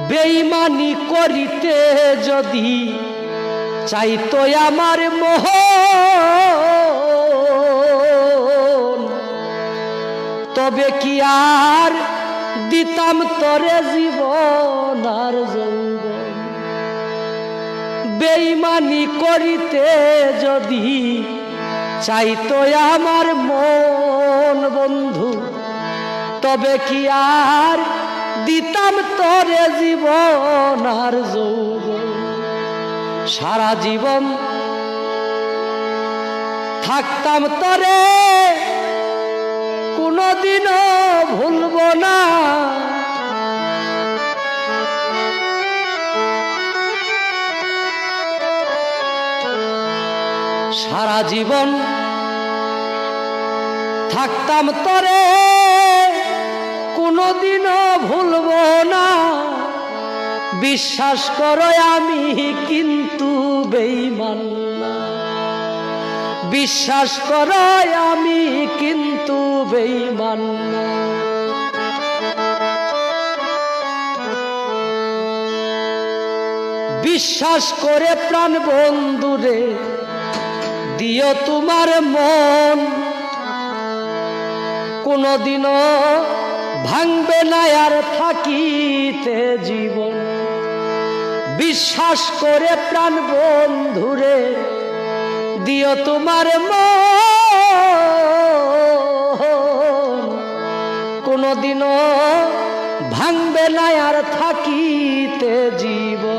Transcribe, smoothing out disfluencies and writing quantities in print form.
বেঈমানি করিতে যদি চাইতো আমার মোহ, তবে কি আর দিতাম তরে জীবন আর যৌবন। বেঈমানি করিতে যদি চাইতো আমার মন বন্ধু, তবে কি আর দিতাম তরে জীবন আর যৌবন। সারা জীবন থাকতাম তরে কোনদিনও ভুলব না। সারা জীবন থাকতাম তরে কোনদিনও ভুলব না। বিশ্বাস করো আমি কিন্তু বেঈমান না, বিশ্বাস করো আমি কিন্তু বেঈমান না। বিশ্বাস করে প্রাণ বন্ধুরে দিও তোমার মন, কোনদিনও ভাঙবে না আর থাকিতে জীবন। বিশ্বাস করে প্রাণ বন্ধুরে দিও তোমার মন, কোনদিনও ভাঙবে না আর থাকিতে জীবন।